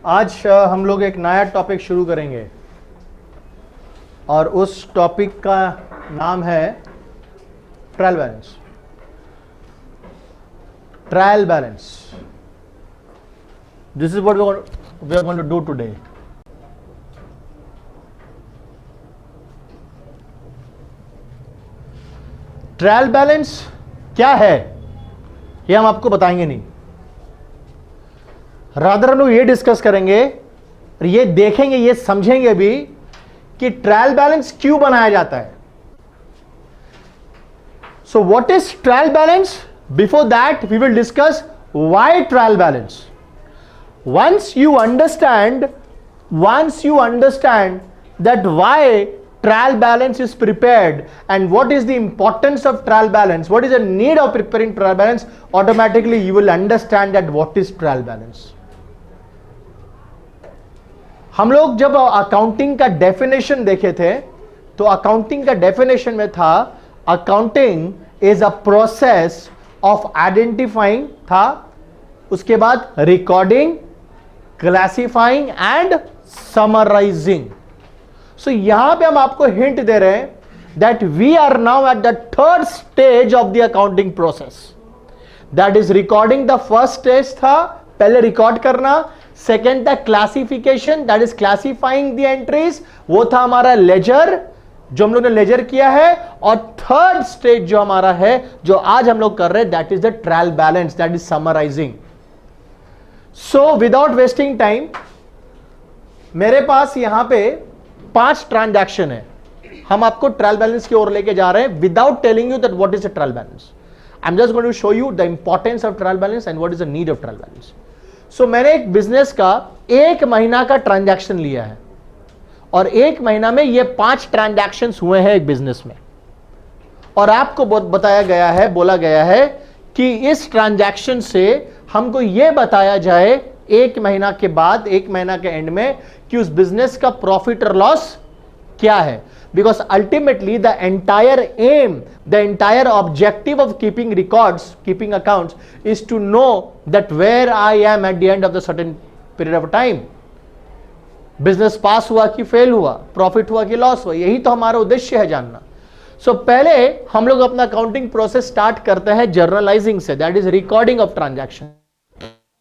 आज हम लोग एक नया टॉपिक शुरू करेंगे और उस टॉपिक का नाम है trial balance. Trial balance, this is what we are going to do today. Trial balance क्या है ये हम आपको बताएंगे नहीं, रादर हम लोग ये डिस्कस करेंगे और ये देखेंगे, ये समझेंगे भी कि ट्रायल बैलेंस क्यों बनाया जाता है। So what is trial balance? Before that we will discuss why trial balance. once you understand that why trial balance is prepared and what is the importance of trial balance, what is the need of preparing trial balance, automatically you will understand that what is trial balance. हम लोग जब accounting का definition देखे थे तो accounting का definition में था accounting is a process of identifying था, उसके बाद recording, classifying and summarising. So यहां पे हम आपको हिंट दे रहे हैं that we are now at the third stage of the accounting process, that is recording. The first stage था पहले रिकॉर्ड करना, सेकेंड था classification, that is classifying the entries, वो था हमारा लेजर जो हम लोग ने लेजर किया है, और थर्ड स्टेज जो हमारा है जो आज हम लोग कर रहे हैं that is the trial balance, that is summarising. So without wasting time मेरे पास यहां पे 5 ट्रांजैक्शन है, हम आपको ट्रायल बैलेंस की ओर लेके जा रहे हैं without telling you that what is a trial balance. I am just going to show you the importance of trial balance and what is the need of trial balance. So मैंने एक business का 1 महीना का transaction लिया है और 1 महीना में ये 5 ट्रांजैक्शंस हुए हैं एक बिजनेस में, और आपको बताया गया है, बोला गया है कि इस ट्रांजैक्शन से हमको यह बताया जाए 1 महीना के बाद, 1 महीना के एंड में कि उस बिजनेस का प्रॉफिट और लॉस क्या है। Because ultimately the entire aim, the entire objective of keeping records, keeping accounts is to know that where I am at the end of the certain period of time. Business pass हुआ कि fail हुआ, profit हुआ कि loss हुआ, यही तो हमारा उद्देश्य है जानना। सो पहले हम लोग अपना अकाउंटिंग प्रोसेस स्टार्ट करते हैं जर्नलाइजिंग से, that is recording of transaction.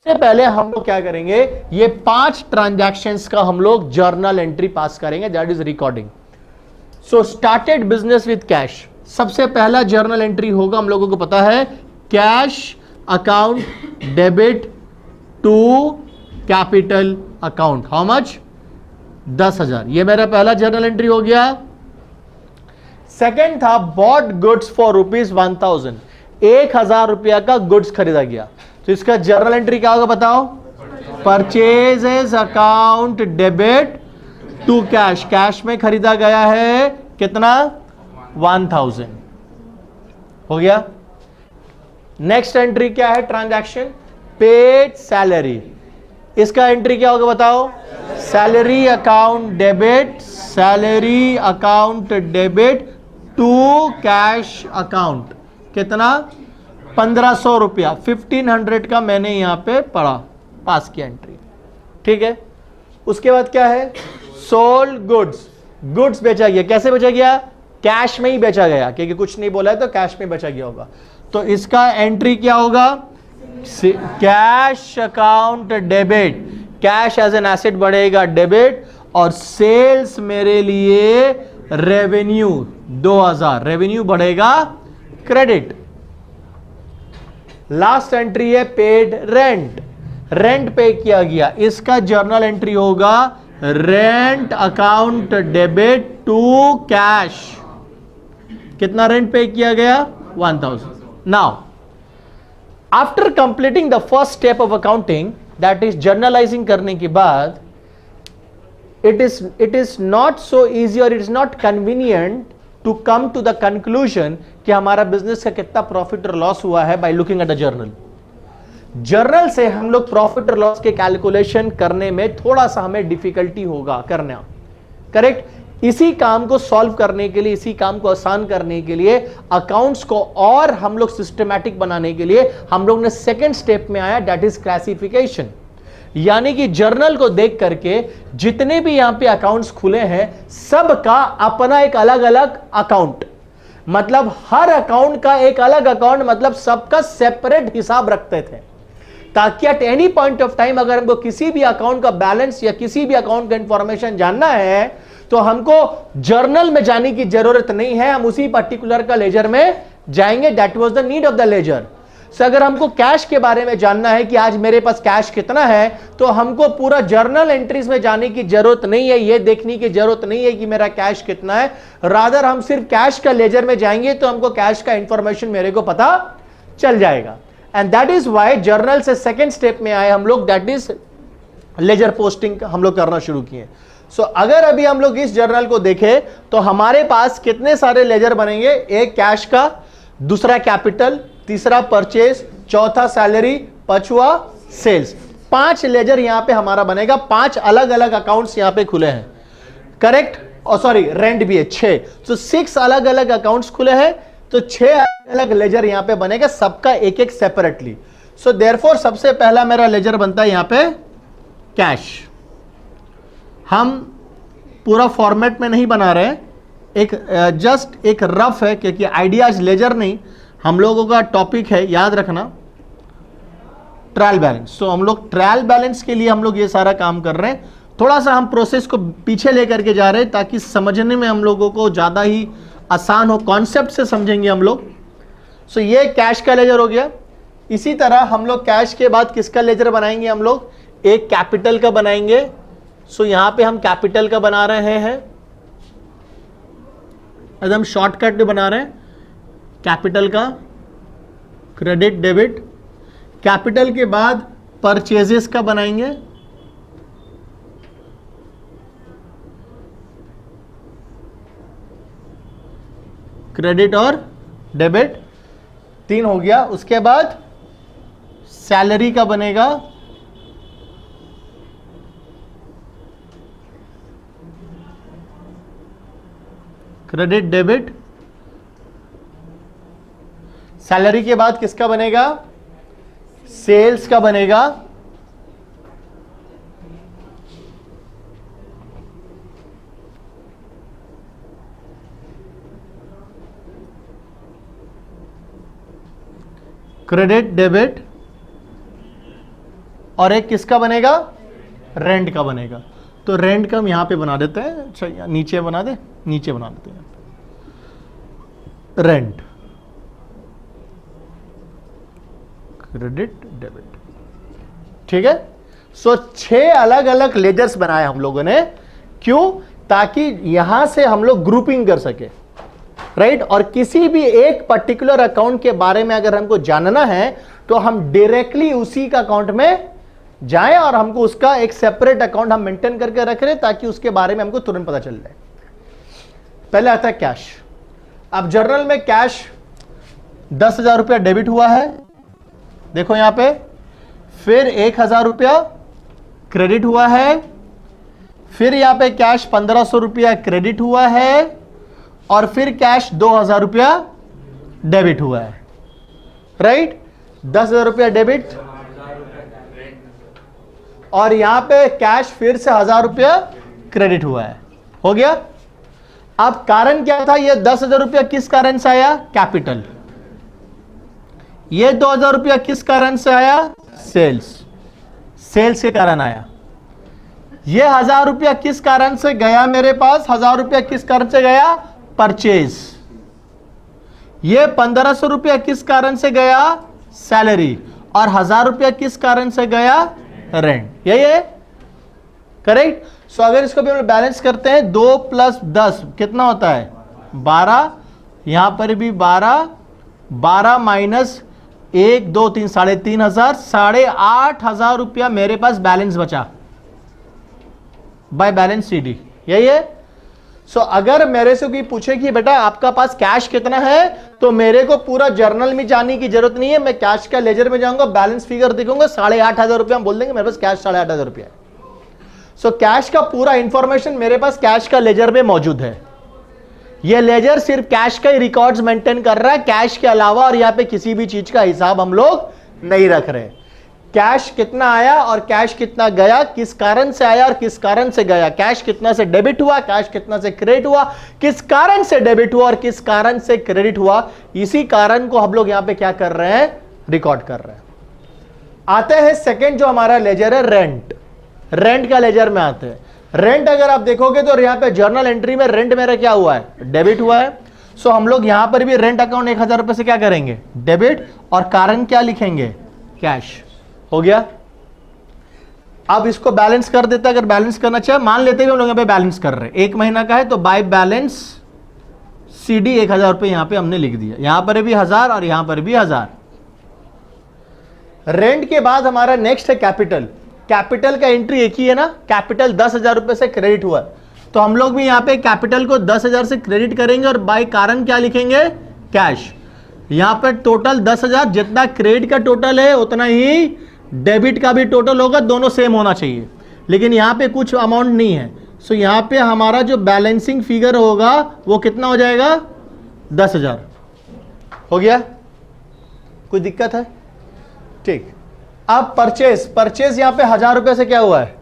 से पहले हम लोग क्या करेंगे, ये 5 ट्रांजैक्शंस का हम लोग जर्नल एंट्री पास करेंगे, that is recording. So started business with cash, सबसे पहला जर्नल एंट्री होगा, हम लोगों को पता है, cash account debit to capital account, how much, 10,000। ये मेरा पहला जर्नल एंट्री हो गया। सेकेंड था बॉट गुड्स फॉर ₹1,000, 1,000 रुपया का गुड्स खरीदा गया, तो इसका जर्नल एंट्री क्या होगा बताओ, purchases account debit to cash, cash में खरीदा गया है कितना, 1,000 हो गया। नेक्स्ट एंट्री क्या है, ट्रांजैक्शन पेड सैलरी, इसका एंट्री क्या होगा बताओ, salary account debit, salary account debit to cash account, कितना, 1,500 रुपया, 1,500 का मैंने यहां पे पढ़ा, पास किया एंट्री, ठीक है। उसके बाद क्या है, सोल्ड गुड्स, गुड्स बेचा गया, कैसे बेचा गया, कैश में ही बेचा गया, क्योंकि कुछ नहीं बोला है तो कैश में बेचा गया होगा, तो इसका एंट्री क्या होगा, cash account debit, cash as an asset बढ़ेगा डेबिट, और सेल्स मेरे लिए रेवेन्यू 2,000, रेवेन्यू बढ़ेगा क्रेडिट। लास्ट एंट्री है पेड रेंट, रेंट पे किया गया, इसका जर्नल एंट्री होगा rent account debit to cash, कितना रेंट पे किया गया, 1,000। Now after completing the first step of accounting, that is journalizing करने के बाद, it is not so easy or it is not convenient to come to the conclusion कि हमारा business का कितना प्रॉफिट और लॉस हुआ है by looking at the journal। Journal से हम लोग प्रॉफिट और लॉस के कैलकुलेशन करने में थोड़ा सा हमें डिफिकल्टी होगा करना, करेक्ट। इसी काम को सॉल्व करने के लिए, इसी काम को आसान करने के लिए, अकाउंट्स को और हम लोग सिस्टमैटिक बनाने के लिए हम लोग ने सेकेंड स्टेप में आया, दैट इज क्लासिफिकेशन। यानी कि जर्नल को देख करके जितने भी यहां पे अकाउंट्स खुले हैं सबका अपना एक अलग अलग अकाउंट, मतलब हर अकाउंट का एक अलग अकाउंट, मतलब सबका सेपरेट हिसाब रखते थे, ताकि at any point of time अगर हमको किसी भी अकाउंट का बैलेंस या किसी भी अकाउंट का इंफॉर्मेशन जानना है तो हमको जर्नल में जाने की जरूरत नहीं है, हम उसी पर्टिकुलर का लेजर में जाएंगे। That was the need of the ledger. So अगर हमको कैश के बारे में जानना है कि आज मेरे पास कैश कितना है, तो हमको पूरा जर्नल एंट्रीज में जाने की जरूरत नहीं है, यह देखने की जरूरत नहीं है कि मेरा कैश कितना है, रादर हम सिर्फ कैश का लेजर में जाएंगे तो हमको कैश का इंफॉर्मेशन मेरे को पता चल जाएगा। And that is why journal से सेकेंड स्टेप में आए हम लोग, दैट इज लेजर पोस्टिंग हम लोग करना शुरू किए। सो अगर अभी हम लोग इस जर्नल को देखें तो हमारे पास कितने सारे लेजर बनेंगे, एक कैश का, दूसरा कैपिटल, तीसरा परचेज, चौथा सैलरी, पांचवा सेल्स। 5 लेजर यहां पे हमारा बनेगा, 5 अलग अलग अकाउंट्स यहां पे खुले हैं, करेक्ट, और सॉरी रेंट भी है 6, तो 6 अलग अलग अकाउंट्स खुले हैं, तो 6 अलग लेजर यहां पे बनेगा, सबका एक एक सेपरेटली। सो देयरफॉर सबसे पहला मेरा लेजर बनता है यहां पे कैश। हम पूरा फॉर्मेट में नहीं बना रहे, एक जस्ट एक रफ है, क्योंकि आइडियाज लेजर नहीं, हम लोगों का टॉपिक है, याद रखना, ट्रायल बैलेंस। तो हम लोग ट्रायल बैलेंस के लिए हम लोग ये सारा काम कर रहे हैं, थोड़ा सा हम प्रोसेस को पीछे लेकर के जा रहे हैं ताकि समझने में हम लोगों को ज़्यादा ही आसान हो, कॉन्सेप्ट से समझेंगे हम लोग। सो ये कैश का लेजर हो गया। इसी तरह हम लोग कैश के बाद किसका लेजर बनाएंगे, हम लोग एक कैपिटल का बनाएंगे। सो यहां पे हम कैपिटल का बना रहे हैं, एकदम शॉर्टकट में बना रहे हैं, कैपिटल का क्रेडिट डेबिट। कैपिटल के बाद परचेजेस का बनाएंगे, क्रेडिट और डेबिट, 3 हो गया। उसके बाद सैलरी का बनेगा, क्रेडिट डेबिट। सैलरी के बाद किसका बनेगा, सेल्स का बनेगा, क्रेडिट डेबिट, और एक किसका बनेगा, रेंट का बनेगा। तो रेंट का हम यहां पे बना देते हैं, अच्छा नीचे बना दे, नीचे बना देते हैं रेंट, क्रेडिट डेबिट, ठीक है। सो 6 अलग अलग लेजर्स बनाए हम लोगों ने, क्यों, ताकि यहां से हम लोग ग्रुपिंग कर सके, राइट। और किसी भी एक पर्टिकुलर अकाउंट के बारे में अगर हमको जानना है तो हम डायरेक्टली उसी का अकाउंट में जाएं और हमको उसका एक सेपरेट अकाउंट हम मेंटेन करके रख रहे ताकि उसके बारे में हमको तुरंत पता चल जाए। पहले आता है कैश। अब जर्नल में कैश 10,000 रुपया डेबिट हुआ है, देखो यहां पे, फिर 1,000 रुपया क्रेडिट हुआ है, फिर यहां पे कैश 1,500 रुपया क्रेडिट हुआ है, और फिर कैश 2,000 रुपया डेबिट हुआ है, राइट। 10,000 रुपया डेबिट, और यहां पे कैश फिर से 1,000 रुपया क्रेडिट हुआ है, हो गया। अब कारण क्या था, ये 10,000 रुपया किस कारण से आया, कैपिटल। ये 2,000 रुपया किस कारण से आया, सेल्स, सेल्स के कारण आया। ये 1,000 रुपया किस कारण से गया मेरे पास, 1,000 रुपया किस कारण से गया, परचेज। ये 1,500 रुपया किस कारण से गया, सैलरी, और 1,000 रुपया किस कारण से गया, रेंट। यही है, करेक्ट। सो अगर इसको भी हम बैलेंस करते हैं, 2 + 10 कितना होता है, 12, यहां पर भी 12, 12 माइनस 1, 2, 3, 3,500, 8,500 रुपया मेरे पास बैलेंस बचा बाय बैलेंस सीडी, यही है। सो अगर मेरे से कोई पूछे कि बेटा आपका पास कैश कितना है, तो मेरे को पूरा जर्नल में जाने की जरूरत नहीं है, मैं कैश का लेजर में जाऊंगा, बैलेंस फिगर दिखाऊंगा, 8,500 रुपया, हम बोल देंगे मेरे पास कैश 8,500 रुपया है। सो कैश का पूरा इंफॉर्मेशन मेरे पास कैश का लेजर में मौजूद है। ये लेजर सिर्फ कैश का ही रिकॉर्ड्स मेंटेन कर रहा है, कैश के अलावा और यहां पे किसी भी चीज का हिसाब हम लोग नहीं रख रहे। कैश कितना आया और कैश कितना गया, किस कारण से आया और किस कारण से गया, कैश कितना से डेबिट हुआ, कैश कितना से क्रेडिट हुआ, किस कारण से डेबिट हुआ और किस कारण से क्रेडिट हुआ, इसी कारण को हम लोग यहां पे क्या कर रहे हैं, रिकॉर्ड कर रहे हैं। आते हैं सेकंड जो हमारा लेजर है, रेंट। रेंट का लेजर में आते हैं। रेंट अगर आप देखोगे तो यहां पे जर्नल एंट्री में रेंट मेरा क्या हुआ है, डेबिट हुआ है। सो हम लोग यहां पर भी रेंट अकाउंट 1000 रुपए से क्या करेंगे, डेबिट, और कारण क्या लिखेंगे, कैश। हो गया। अब इसको बैलेंस कर देता, अगर बैलेंस करना चाहिए, मान लेते हैं हम लोग यहां पे बैलेंस कर रहे हैं, 1 महीना का है तो बाय बैलेंस CD 1000 रुपए यहां पे हमने लिख दिया, यहां पर भी 1000 और यहां पर भी 1000। रेंट के बाद हमारा नेक्स्ट है कैपिटल। कैपिटल का एंट्री एक ही है ना, कैपिटल 10,000 रुपए से क्रेडिट हुआ, तो हम लोग भी यहां पे कैपिटल को 10,000 से क्रेडिट करेंगे और बाय कारण क्या लिखेंगे, कैश। यहां पर टोटल 10,000, जितना क्रेडिट का टोटल है उतना ही डेबिट का भी टोटल होगा, दोनों सेम होना चाहिए, लेकिन यहां पे कुछ अमाउंट नहीं है। सो यहां पे हमारा जो बैलेंसिंग फिगर होगा वो कितना हो जाएगा, 10,000। हो गया, कोई दिक्कत है, ठीक। अब परचेज यहां पे 1000 रुपए से क्या हुआ है,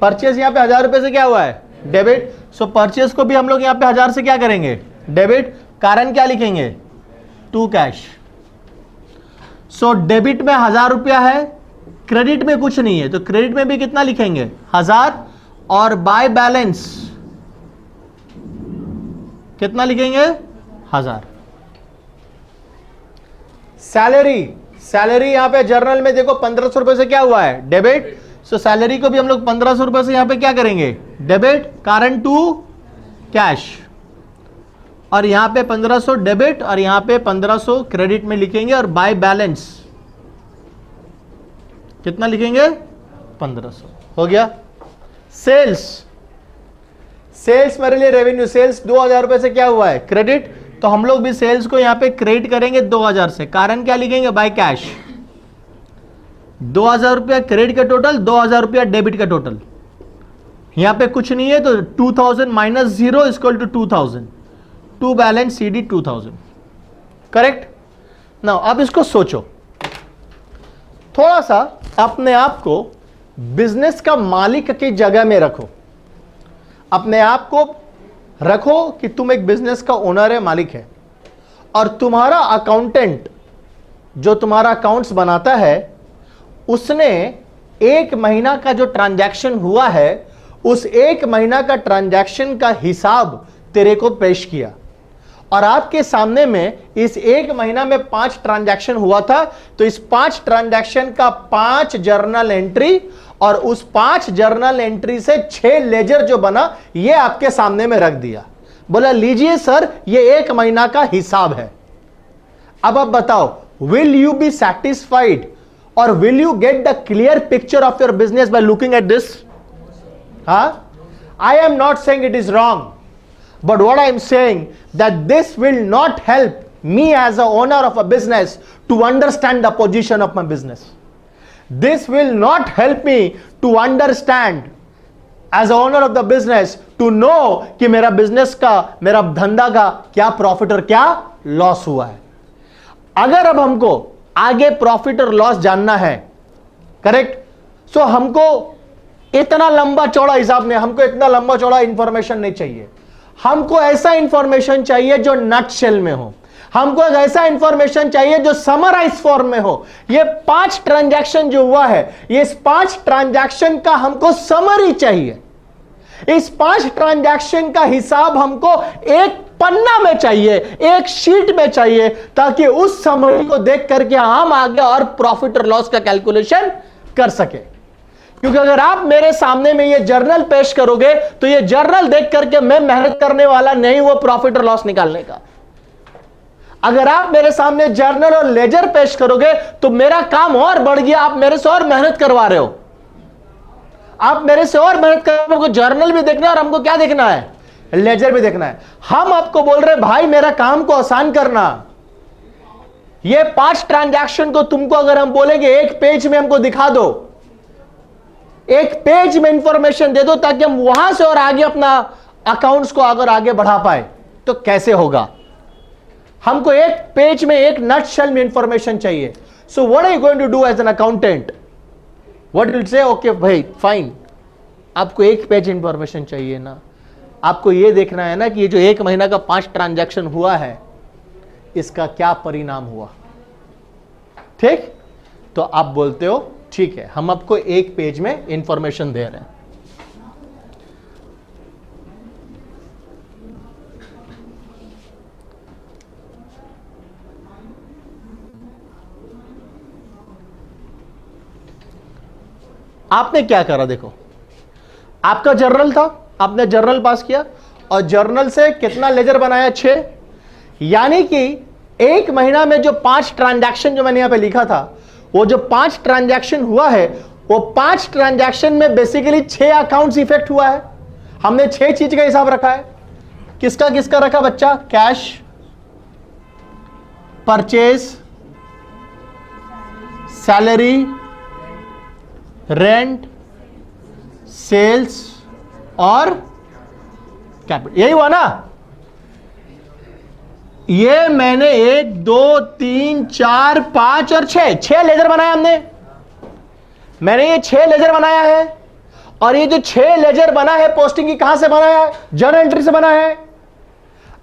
परचेज यहां पे 1000 रुपए से क्या हुआ है, डेबिट। सो परचेज को भी हम लोग यहां पे 1000 से क्या करेंगे, डेबिट, कारण क्या लिखेंगे, टू कैश। सो डेबिट में 1000 रुपया है, क्रेडिट में कुछ नहीं है, तो क्रेडिट में भी कितना लिखेंगे, 1000, और बाय बैलेंस कितना लिखेंगे, 1000। सैलरी यहां पे जर्नल में देखो 1500 रुपए से क्या हुआ है, डेबिट। सो सैलरी को भी हम लोग 1500 रुपए से यहां पे क्या करेंगे, डेबिट, कारण टू कैश, और यहां पे 1500 डेबिट और यहां पे 1500 क्रेडिट में लिखेंगे, और बाय बैलेंस कितना लिखेंगे, 1500। हो गया। सेल्स मेरे लिए रेवेन्यू, सेल्स 2000 रुपए से क्या हुआ है, क्रेडिट, तो हम लोग भी सेल्स को यहां पे क्रेडिट करेंगे 2000 से, कारण क्या लिखेंगे, बाय कैश। 2000 रुपया क्रेडिट का टोटल, 2000 रुपया डेबिट का टोटल, यहां पे कुछ नहीं है, तो 2000 minus 0 equal to 2000, to balance CD 2000, correct. Now अब इसको सोचो, थोड़ा सा अपने आप को बिजनेस का मालिक की जगह में रखो, अपने आप को रखो कि तुम एक बिजनेस का ओनर है, मालिक है, और तुम्हारा अकाउंटेंट जो तुम्हारा अकाउंट्स बनाता है, उसने 1 महीना का जो ट्रांजैक्शन हुआ है, उस 1 महीना का ट्रांजैक्शन का हिसाब तेरे को पेश किया, और आपके सामने में इस 1 महीना में 5 ट्रांजैक्शन हुआ था, तो इस 5 ट्रांजैक्शन का 5 जर्नल एंट्री, और उस 5 जर्नल एंट्री से 6 लेजर जो बना, ये आपके सामने में रख दिया, बोला लीजिए सर ये 1 महीना का हिसाब है। अब आप बताओ, विल यू बी सैटिस्फाइड और will you get the clear picture of your business by looking at this? I am not saying it is wrong, but what I am saying that this will not help me as a owner of a business to understand the position of my business. This will not help me to understand as a owner of the business to know कि मेरा business का, मेरा धंधा का क्या profit और क्या loss हुआ है। अगर अब हमको आगे प्रॉफिट और लॉस जानना है, करेक्ट, सो हमको इतना लंबा चौड़ा हिसाब नहीं, हमको इतना लंबा चौड़ा इंफॉर्मेशन नहीं चाहिए, हमको ऐसा इंफॉर्मेशन चाहिए जो नटशेल में हो, हमको ऐसा इंफॉर्मेशन चाहिए जो समराइज फॉर्म में हो। ये 5 ट्रांजैक्शन जो हुआ है, ये इस 5 ट्रांजैक्शन का हमको समरी चाहिए, इस 5 ट्रांजैक्शन का हिसाब हमको एक पन्ना में चाहिए, एक शीट में चाहिए, ताकि उस समरी को देख करके हम आगे और प्रॉफिट और लॉस का कैलकुलेशन कर सके। क्योंकि अगर आप मेरे सामने में ये जर्नल पेश करोगे तो ये जर्नल देख करके मैं मेहनत करने वाला नहीं वो प्रॉफिट और लॉस निकालने का। अगर आप मेरे सामने जर्नल और लेजर पेश करोगे तो मेरा काम और बढ़ गया, आप मेरे से और मेहनत करवा रहे हो, आप मेरे से और मेहनत कर रहे हो। जर्नल भी देखना है और हमको क्या देखना है, लेजर भी देखना है। हम आपको बोल रहे भाई मेरा काम को आसान करना, ये 5 ट्रांजैक्शन को तुमको अगर हम बोलेंगे एक पेज में हमको दिखा दो, एक पेज में इंफॉर्मेशन दे दो, ताकि हम वहां से और आगे अपना अकाउंट्स को अगर आगे बढ़ा पाए, तो कैसे होगा। हमको एक पेज में एक नटशेल में इंफॉर्मेशन चाहिए। So what are you going to do as an accountant? What will say? Okay भाई fine, आपको एक पेज इंफॉर्मेशन चाहिए ना, आपको ये देखना है ना कि ये जो 1 महीना का 5 ट्रांजैक्शन हुआ है इसका क्या परिणाम हुआ। ठीक, तो आप बोलते हो ठीक है, हम आपको एक पेज में इंफॉर्मेशन दे रहे हैं। आपने क्या करा, देखो आपका जर्नल था, आपने जर्नल पास किया और जर्नल से कितना लेजर बनाया, 6। यानी कि 1 महीना में जो 5 ट्रांजैक्शन जो मैंने यहां पे लिखा था, वो जो 5 ट्रांजैक्शन हुआ है, वो 5 ट्रांजैक्शन में बेसिकली 6 अकाउंट्स इफेक्ट हुआ है। हमने 6 चीज का हिसाब रखा है। किसका किसका रखा बच्चा? Cash, purchase, salary, rent, sales और कैपिटल। यही हुआ ना? ये मैंने 1 2 3 4 5 और 6 लेजर बनाया हमने। मैंने ये 6 लेजर बनाया है और ये जो 6 लेजर बना है पोस्टिंग की कहां से बनाया है? जर्नल एंट्री से बना है।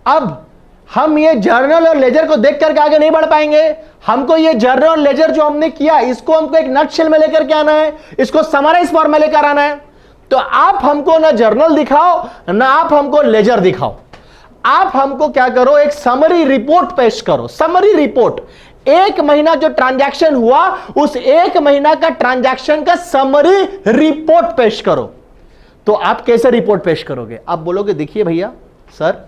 अब हम ये जर्नल और लेजर को देख करके आगे नहीं बढ़ पाएंगे। हमको ये जर्नल और लेजर जो हमने किया इसको हमको एक नटशेल में लेकर के आना है, इसको समराइज फॉर्म में लेकर आना है। तो आप हमको ना जर्नल दिखाओ ना आप हमको लेजर दिखाओ, आप हमको क्या करो, एक समरी रिपोर्ट पेश करो। समरी रिपोर्ट, 1 महीना जो ट्रांजैक्शन हुआ उस 1 महीना का ट्रांजैक्शन का समरी रिपोर्ट पेश करो। तो आप कैसे रिपोर्ट पेश करोगे? आप बोलोगे देखिए भैया सर,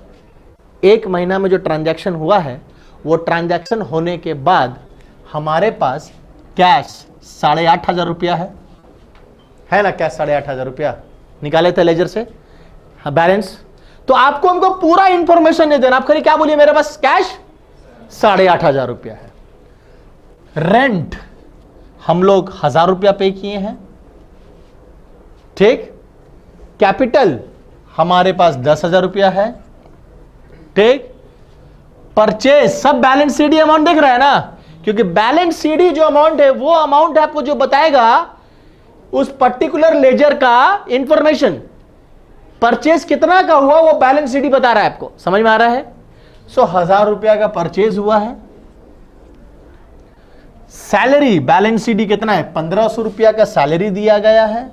1 महीना में जो ट्रांजैक्शन हुआ है वो ट्रांजैक्शन होने के बाद हमारे पास कैश 8,500 रुपया है ना? कैश 8,500 रुपया निकाले थे लेजर से, हाँ बैलेंस। तो आपको हमको पूरा इंफॉर्मेशन नहीं देना, आप खाली क्या बोलिए मेरे पास कैश 8,500 रुपया है। रेंट हम लोग 1,000 रुपया पे किए हैं, ठीक। कैपिटल हमारे पास 10,000 रुपया है, ठीक। परचेज सब बैलेंस सीडी अमाउंट दिख रहा है ना, क्योंकि बैलेंस सीडी जो अमाउंट है वो अमाउंट आपको जो बताएगा उस पर्टिकुलर लेजर का इंफॉर्मेशन। परचेज कितना का हुआ वो बैलेंस सीडी बता रहा है आपको, समझ में आ रहा है? 1,000 रुपया का परचेज हुआ है। सैलरी बैलेंस सीडी कितना है? 1,500 रुपया का सैलरी दिया गया है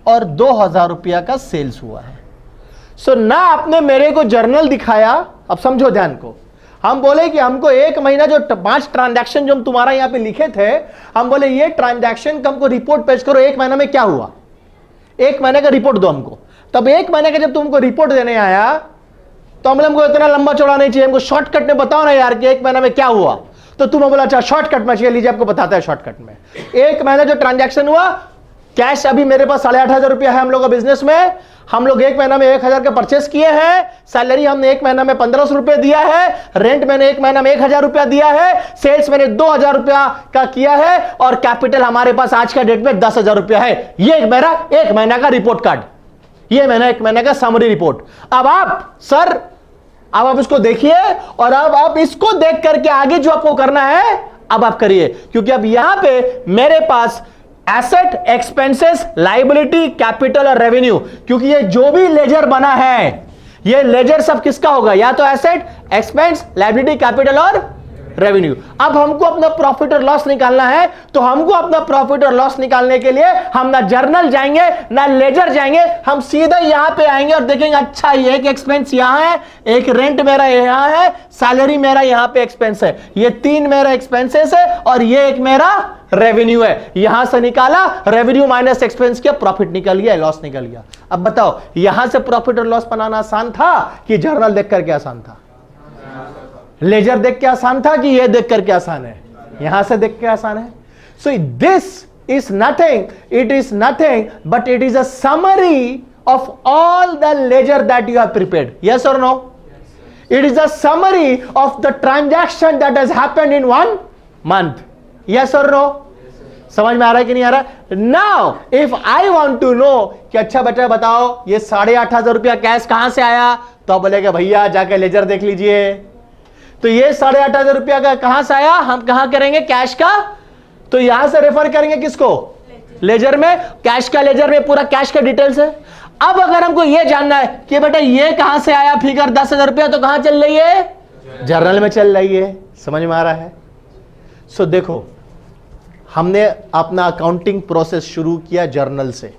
और 2,000 रुपया का सेल्स हुआ है। सो ना आपने मेरे को जर्नल दिखाया, अब समझो ध्यान को, हम बोले कि हमको 1 महीना जो 5 ट्रांजैक्शन जो हम तुम्हारा यहां पे लिखे थे, हम बोले ये ट्रांजैक्शन का हमको रिपोर्ट पेश करो, 1 महीना में क्या हुआ, 1 महीने का रिपोर्ट दो हमको। तब 1 महीने का जब तुमको रिपोर्ट देने आया तो हमको इतना लंबा चौड़ा नहीं चाहिए, हमको शॉर्टकट में बताओ ना यार कि 1 महीना में क्या हुआ। तो तुम बोला अच्छा शॉर्टकट में चाहिए, लीजिए आपको बताता है शॉर्टकट में। 1 महीना जो ट्रांजैक्शन हुआ, कैश अभी मेरे पास 8,500 रुपया है हम लोग का बिजनेस में, हम लोग 1 महीना में 1,000 का परचेस किए हैं, सैलरी हमने 1 महीना में 1,500 रुपए दिया है, रेंट मैंने 1 महीना में 1,000 रुपया दिया है, सेल्स मैंने 2,000 रुपया का किया है और कैपिटल हमारे पास आज का डेट में 10,000 रुपया है। ये मेरा 1 महीना का रिपोर्ट कार्ड, ये मैंने 1 महीने का समरी रिपोर्ट। अब आप सर, अब आप इसको देखिए और अब आप इसको देख करके आगे जो आपको करना है अब आप करिए, क्योंकि अब यहां पे मेरे पास एसेट, एक्सपेंसेस, लायबिलिटी, कैपिटल और रेवेन्यू, क्योंकि ये जो भी लेजर बना है ये लेजर सब किसका होगा? या तो एसेट, एक्सपेंस, लायबिलिटी, कैपिटल और रेवेन्यू। अब हमको अपना प्रॉफिट और लॉस निकालना है, तो हमको अपना प्रॉफिट और लॉस निकालने के लिए हम ना जर्नल जाएंगे ना लेजर जाएंगे, हम सीधा यहां पे आएंगे और देखेंगे अच्छा ये एक एक्सपेंस यहां है, एक रेंट मेरा यहां है, सैलरी मेरा यहां पे एक्सपेंस है, ये 3 मेरा एक्सपेंसेस है और ये एक मेरा रेवेन्यू है। यहां से निकाला रेवेन्यू माइनस एक्सपेंस किया, प्रॉफिट निकल गया, लॉस निकल गया। अब बताओ यहां से प्रॉफिट और लॉस बनाना आसान था कि जर्नल देख करके आसान था? लेजर देख के आसान था कि ये देख करके आसान है? यहां से देख के आसान है। So this is nothing, it is nothing but it is a summary of all the ledger that you have prepared. Yes or no? It is a summary of the transaction that has happened in 1 month. Yes or no? समझ में आ रहा है कि नहीं आ रहा? Now if I want to know कि अच्छा बेटा बताओ ये 8,500 रुपया कैश कहां से आया, तो बोलेगा भैया जाके लेजर देख लीजिए। तो ये 8,500 रुपया का कहां से आया, हम कहां करेंगे कैश का, तो यहां से रेफर करेंगे किसको, लेजर में, कैश का लेजर में पूरा कैश का डिटेल्स है। अब अगर हमको ये जानना है कि बेटा ये कहां से आया फिगर 10,000 रुपया, तो कहां चल रही है, जर्नल में चल रही है। समझ में आ रहा है। सो देखो हमने अपना अकाउंटिंग प्रोसेस शुरू किया जर्नल से,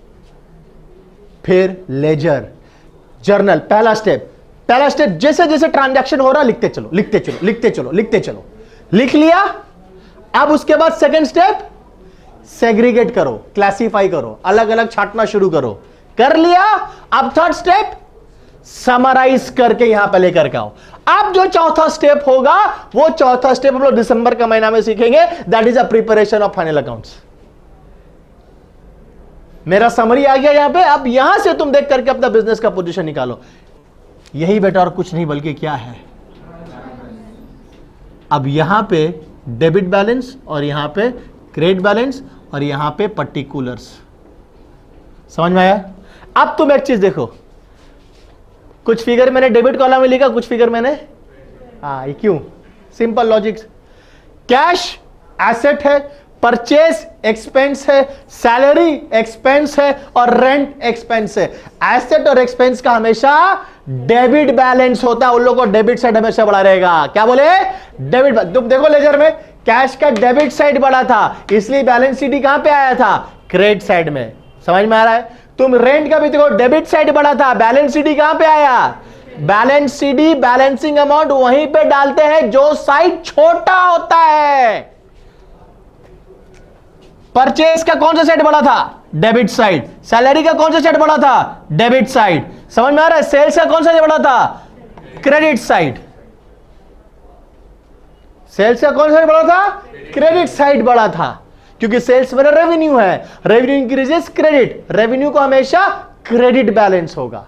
फिर लेजर, जर्नल, पहला स्टेप जैसे जैसे ट्रांजैक्शन हो रहा लिखते चलो लिखते चलो लिखते चलो लिखते चलो, लिख लिया। अब उसके बाद सेकंड स्टेप सेग्रीगेट करो, क्लासिफाई करो, अलग अलग छांटना शुरू करो, कर लिया। अब थर्ड स्टेप समराइज करके यहां पे लेकर के आओ। अब जो चौथा स्टेप होगा वो चौथा स्टेप हम लोग दिसंबर का महीना में सीखेंगे, that is a preparation of final accounts. मेरा समरी आ गया यहां पे। अब यहां से तुम देख करके अपना बिजनेस का पोजीशन निकालो। यही बेटा और कुछ नहीं बल्कि क्या है, अब यहां पे डेबिट बैलेंस और यहां पे क्रेडिट बैलेंस और यहां पे पर्टिकुलर्स। समझ में आया। अब तुम एक चीज देखो, कुछ फिगर मैंने डेबिट कॉलम में लिखा, कुछ फिगर मैंने, ये क्यों, सिंपल लॉजिक। कैश एसेट है, परचेस एक्सपेंस है, सैलरी एक्सपेंस है और रेंट एक्सपेंस है। एसेट और एक्सपेंस का हमेशा डेबिट बैलेंस होता है, उन लोगों को डेबिट साइड हमेशा बड़ा रहेगा। क्या बोले, डेबिट। तुम देखो लेजर में कैश का डेबिट साइड बड़ा था, इसलिए बैलेंस शीट कहां पे आया था, क्रेडिट साइड में। समझ में आ रहा है। तुम रेंट का भी देखो डेबिट साइड बड़ा था, बैलेंस शीट कहां पे आया, बैलेंस शीट बैलेंसिंग अमाउंट वहीं पे डालते हैं जो साइड छोटा होता है। परचेस का कौन सा साइड बड़ा था, डेबिट साइड। सैलरी का कौन सा साइड बड़ा था, डेबिट साइड। समझ में आ रहा है। सेल्स का कौन सा बड़ा था, क्रेडिट साइड। सेल्स का कौन सा बड़ा था, क्रेडिट साइड बड़ा था, क्योंकि सेल्स में रेवेन्यू है, रेवेन्यू इंक्रीजेस क्रेडिट, रेवेन्यू को हमेशा क्रेडिट बैलेंस होगा।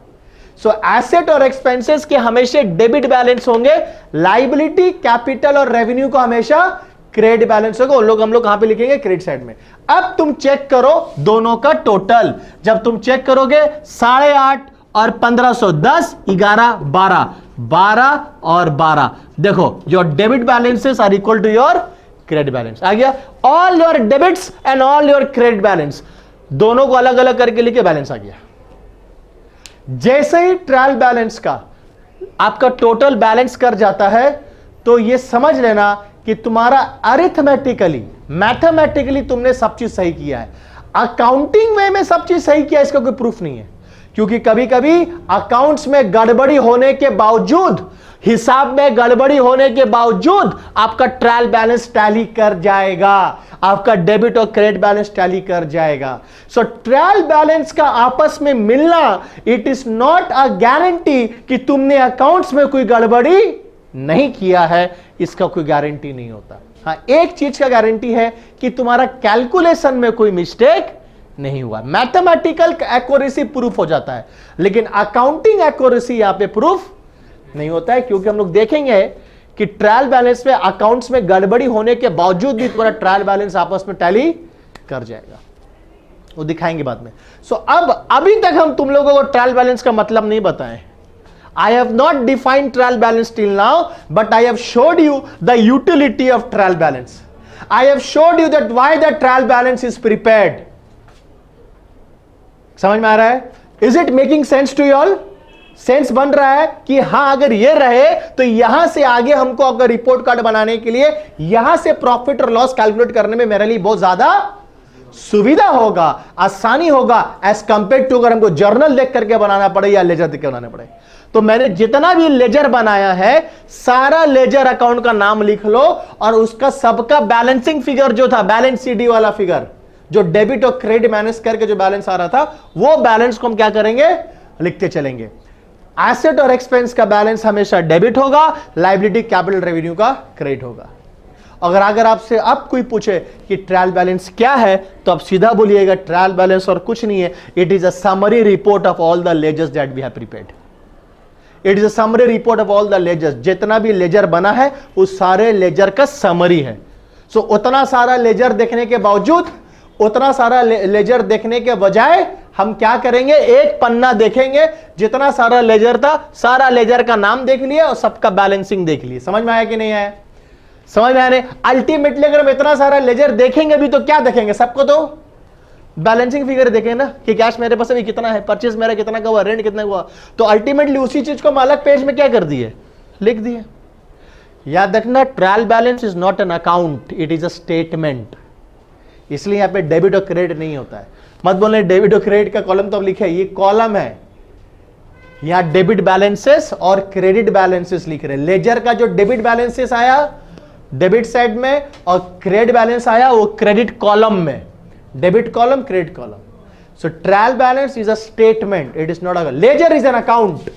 सो एसेट और एक्सपेंसेस के हमेशा डेबिट बैलेंस होंगे, लायबिलिटी, कैपिटल और रेवेन्यू को हमेशा क्रेडिट बैलेंस होगा। उन लोग हम लोग कहां पे लिखेंगे, क्रेडिट साइड में। अब तुम चेक करो दोनों का टोटल। जब तुम चेक करोगे 8.5 और 1500, 10, 11, 12, 12 और 12, देखो your debit balances are equal to your credit balance. आ गया। All your debits and all your credit balance, दोनों को अलग अलग करके लिखे, बैलेंस आ गया। जैसे ही ट्रायल बैलेंस का आपका टोटल बैलेंस कर जाता है, तो यह समझ लेना कि तुम्हारा अरिथमेटिकली, मैथमेटिकली तुमने सब चीज सही किया है। अकाउंटिंग वे में सब चीज सही किया, इसका कोई प्रूफ नहीं है, क्योंकि कभी कभी अकाउंट्स में गड़बड़ी होने के बावजूद, हिसाब में गड़बड़ी होने के बावजूद आपका ट्रायल बैलेंस टैली कर जाएगा, आपका डेबिट और क्रेडिट बैलेंस टैली कर जाएगा। सो ट्रायल बैलेंस का आपस में मिलना, it is not a guarantee कि तुमने अकाउंट्स में कोई गड़बड़ी नहीं किया है, इसका कोई गारंटी नहीं होता। हाँ, एक चीज का गारंटी है कि तुम्हारा कैलकुलेशन में कोई मिस्टेक नहीं हुआ। मैथमेटिकल एक्यूरेसी प्रूफ हो जाता है, लेकिन अकाउंटिंग एक्यूरेसी यहां पे प्रूफ नहीं होता है, क्योंकि हम लोग देखेंगे कि ट्रायल बैलेंस में अकाउंट्स में गड़बड़ी होने के बावजूद भी तुम्हारा ट्रायल बैलेंस आपस में टैली कर जाएगा, वो दिखाएंगे बाद में। सो अब अभी तक हम तुम लोगों को ट्रायल बैलेंस का मतलब नहीं बताएं। I have not defined trial balance till now, but I have showed you the utility of trial balance. I have showed you that why the trial balance is prepared. समझ में आ रहा है? Is it making sense to you all? Sense बन रहा है कि हां, अगर ये रहे तो यहां से आगे हमको अगर रिपोर्ट कार्ड बनाने के लिए यहां से प्रॉफिट और लॉस कैलकुलेट करने में मेरे लिए बहुत ज्यादा सुविधा होगा, आसानी होगा, एज कंपेयर टू अगर हमको जर्नल देख करके बनाना पड़े या लेजर देख के बनाना पड़े। तो मैंने जितना भी लेजर बनाया है, सारा लेजर अकाउंट का नाम लिख लो और उसका सबका बैलेंसिंग फिगर जो था, बैलेंस शीट वाला फिगर, जो डेबिट और क्रेडिट मैनेज करके जो बैलेंस आ रहा था, वो बैलेंस को हम क्या करेंगे, लिखते चलेंगे। एसेट और एक्सपेंस का बैलेंस हमेशा डेबिट होगा, लायबिलिटी, कैपिटल, रेवेन्यू का क्रेडिट होगा। अगर आपसे अब कोई पूछे कि ट्रायल बैलेंस क्या है, तो आप सीधा बोलिएगा ट्रायल बैलेंस और कुछ नहीं है, it is a summary report of all the ledgers that we have prepared. It is a summary report of all the ledgers. जितना भी लेजर बना है उस सारे लेजर का समरी है। उतना सारा लेजर देखने के बावजूद, उतना सारा लेजर देखने के बजाय हम क्या करेंगे, एक पन्ना देखेंगे, जितना सारा लेजर था सारा लेजर का नाम देख लिया और सबका बैलेंसिंग देख लिया। समझ में आया कि नहीं आया? समझ में आया नहीं? अल्टीमेटली अगर हम इतना सारा लेजर देखेंगे भी तो क्या देखेंगे, सबको तो बैलेंसिंग फिगर देखेंगे ना, कि कैश मेरे पास अभी कितना है, परचेज मेरा कितना का हुआ, रेंट कितना हुआ। तो अल्टीमेटली उसी चीज को हम अलग पेज में क्या कर दिए, लिख दिए। याद रखना, trial balance is not an account, it is a statement. इसलिए यहां पे डेबिट और क्रेडिट नहीं होता है। मत बोलने डेबिट और क्रेडिट का कॉलम तो अब लिखे, ये कॉलम है। यहां डेबिट बैलेंसेस और क्रेडिट बैलेंसेस लिख रहे। लेजर का जो डेबिट बैलेंसेस आया डेबिट साइड में और क्रेडिट बैलेंस आया वो क्रेडिट कॉलम में। Debit column, credit column. So trial balance is a statement, it is not a ledger, is an account.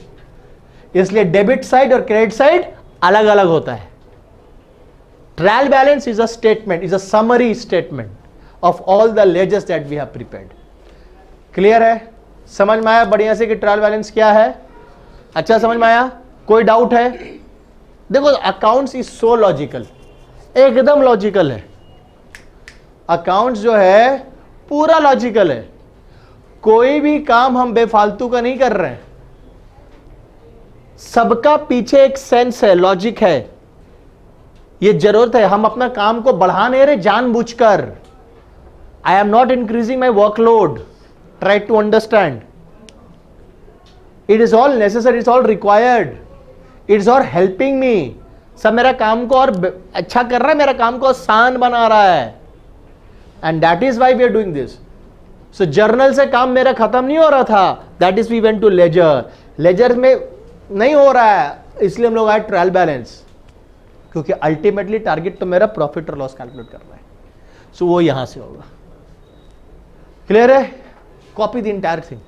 इसलिए डेबिट साइड और क्रेडिट साइड अलग अलग होता है। Trial balance is a statement, is a summary statement of all the ledgers that we have prepared. Clear है? समझ में आया बढ़िया से कि ट्रायल बैलेंस क्या है? अच्छा समझ में आया? कोई डाउट है? देखो, अकाउंट्स इज सो लॉजिकल, एकदम लॉजिकल है। अकाउंट्स जो है पूरा लॉजिकल है। कोई भी काम हम बेफालतू का नहीं कर रहे हैं, सबका पीछे एक सेंस है, लॉजिक है। ये जरूरत है, हम अपना काम को बढ़ा नहीं रहे जानबूझकर। I am not increasing my workload, try to understand. It is all necessary, it's all required, it is all helping me. सब मेरा काम को और अच्छा कर रहा है, मेरा काम को आसान बना रहा है। And that is why we are doing this. So journal से काम मेरा खत्म नहीं हो रहा था, that is we went to ledger. Ledger में नहीं हो रहा है, इसलिए हम लोग आए ट्रायल बैलेंस, क्योंकि अल्टीमेटली टारगेट तो मेरा प्रॉफिट और लॉस कैलकुलेट करना है। सो वो यहां से होगा। क्लियर है? Copy the entire thing.